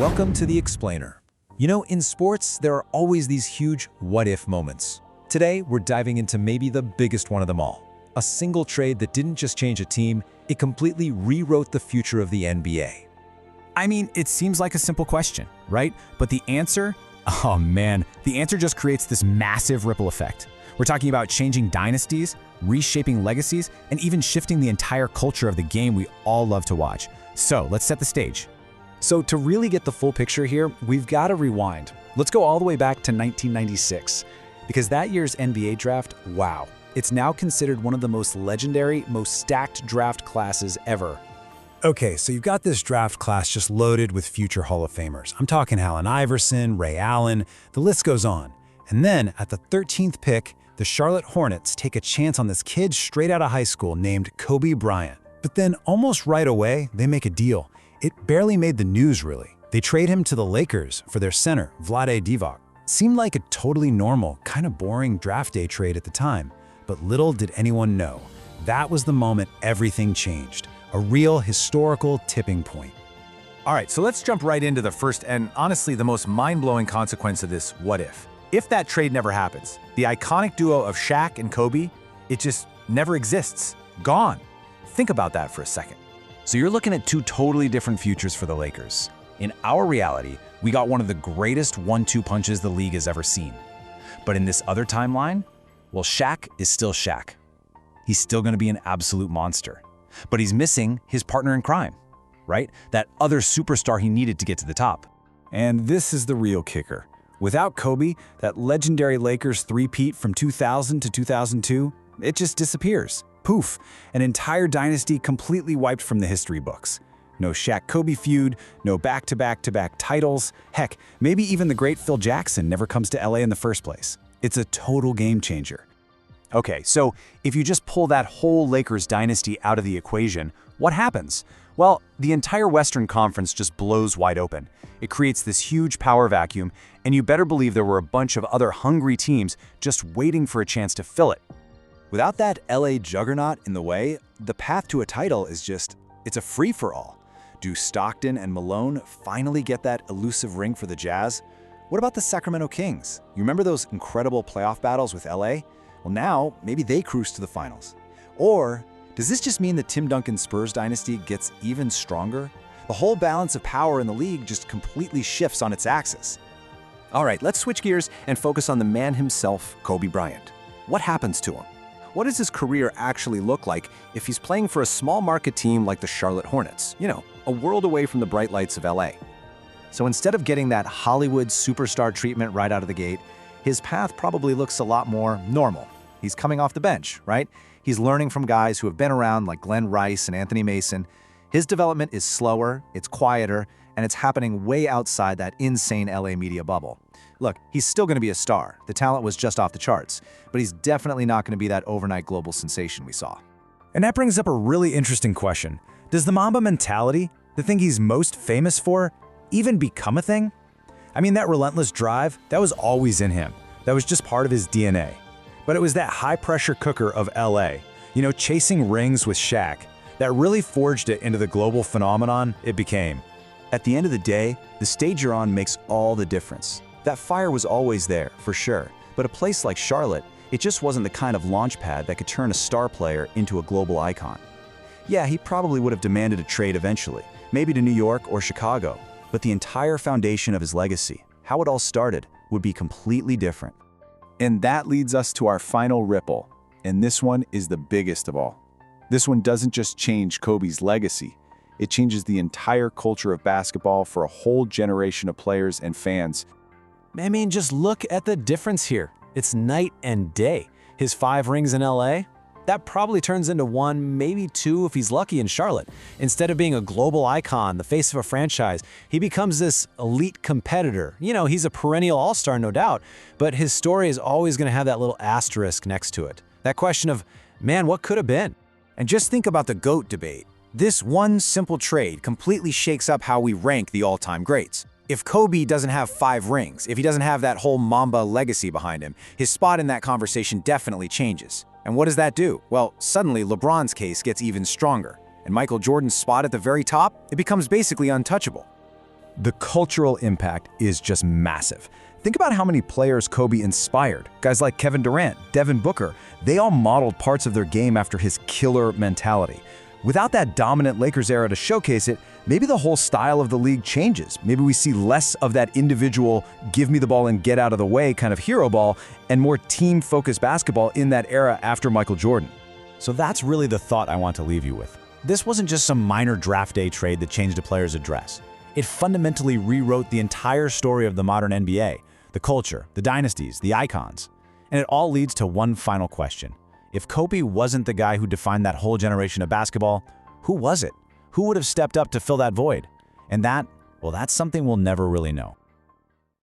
Welcome to The Explainer. You know, in sports, there are always these huge what-if moments. Today, we're diving into maybe the biggest one of them all. A single trade that didn't just change a team, it completely rewrote the future of the NBA. I mean, it seems like a simple question, right? But the answer? Oh man, the answer just creates this massive ripple effect. We're talking about changing dynasties, reshaping legacies, and even shifting the entire culture of the game we all love to watch. So let's set the stage. So to really get the full picture here, we've got to rewind. Let's go all the way back to 1996, because that year's NBA draft, wow, it's now considered one of the most legendary, most stacked draft classes ever. Okay, so you've got this draft class just loaded with future Hall of Famers. I'm talking Allen Iverson, Ray Allen, the list goes on. And then at the 13th pick, the Charlotte Hornets take a chance on this kid straight out of high school named Kobe Bryant. But then almost right away, they make a deal. It barely made the news, really. They trade him to the Lakers for their center, Vlade Divac. Seemed like a totally normal, kind of boring draft day trade at the time. But little did anyone know, that was the moment everything changed. A real historical tipping point. All right, so let's jump right into the first and honestly the most mind-blowing consequence of this what if. If that trade never happens, the iconic duo of Shaq and Kobe, it just never exists. Gone. Think about that for a second. So you're looking at two totally different futures for the Lakers. In our reality, we got one of the greatest 1-2 punches the league has ever seen. But in this other timeline, well, Shaq is still Shaq. He's still going to be an absolute monster. But he's missing his partner in crime, right? That other superstar he needed to get to the top. And this is the real kicker. Without Kobe, that legendary Lakers three-peat from 2000 to 2002, it just disappears. Poof, an entire dynasty completely wiped from the history books. No Shaq-Kobe feud, no back-to-back-to-back titles. Heck, maybe even the great Phil Jackson never comes to LA in the first place. It's a total game changer. Okay, so if you just pull that whole Lakers dynasty out of the equation, what happens? Well, the entire Western Conference just blows wide open. It creates this huge power vacuum, and you better believe there were a bunch of other hungry teams just waiting for a chance to fill it. Without that LA juggernaut in the way, the path to a title is it's a free-for-all. Do Stockton and Malone finally get that elusive ring for the Jazz? What about the Sacramento Kings? You remember those incredible playoff battles with LA? Well, now, maybe they cruise to the finals. Or does this just mean the Tim Duncan Spurs dynasty gets even stronger? The whole balance of power in the league just completely shifts on its axis. All right, let's switch gears and focus on the man himself, Kobe Bryant. What happens to him? What does his career actually look like if he's playing for a small market team like the Charlotte Hornets? You know, a world away from the bright lights of LA. So instead of getting that Hollywood superstar treatment right out of the gate, his path probably looks a lot more normal. He's coming off the bench, right? He's learning from guys who have been around like Glenn Rice and Anthony Mason. His development is slower, it's quieter, and it's happening way outside that insane LA media bubble. Look, he's still going to be a star. The talent was just off the charts, but he's definitely not going to be that overnight global sensation we saw. And that brings up a really interesting question. Does the Mamba mentality, the thing he's most famous for, even become a thing? I mean, that relentless drive, that was always in him. That was just part of his DNA. But it was that high-pressure cooker of LA, you know, chasing rings with Shaq, that really forged it into the global phenomenon it became. At the end of the day, the stage you're on makes all the difference. That fire was always there, for sure, but a place like Charlotte, it just wasn't the kind of launch pad that could turn a star player into a global icon. Yeah, he probably would have demanded a trade eventually, maybe to New York or Chicago, but the entire foundation of his legacy, how it all started, would be completely different. And that leads us to our final ripple, and this one is the biggest of all. This one doesn't just change Kobe's legacy, it changes the entire culture of basketball for a whole generation of players and fans. I mean, just look at the difference here. It's night and day. His 5 rings in LA, that probably turns into 1, maybe 2 if he's lucky in Charlotte. Instead of being a global icon, the face of a franchise, he becomes this elite competitor. You know, he's a perennial all-star, no doubt, but his story is always going to have that little asterisk next to it. That question of, man, what could have been? And just think about the GOAT debate. This one simple trade completely shakes up how we rank the all-time greats. If Kobe doesn't have 5 rings, if he doesn't have that whole Mamba legacy behind him, his spot in that conversation definitely changes. And what does that do? Well, suddenly LeBron's case gets even stronger. And Michael Jordan's spot at the very top, it becomes basically untouchable. The cultural impact is just massive. Think about how many players Kobe inspired. Guys like Kevin Durant, Devin Booker, they all modeled parts of their game after his killer mentality. Without that dominant Lakers era to showcase it, maybe the whole style of the league changes. Maybe we see less of that individual, give me the ball and get out of the way kind of hero ball, and more team-focused basketball in that era after Michael Jordan. So that's really the thought I want to leave you with. This wasn't just some minor draft day trade that changed a player's address. It fundamentally rewrote the entire story of the modern NBA, the culture, the dynasties, the icons. And it all leads to one final question. If Kobe wasn't the guy who defined that whole generation of basketball, who was it? Who would have stepped up to fill that void? And that, well, that's something we'll never really know.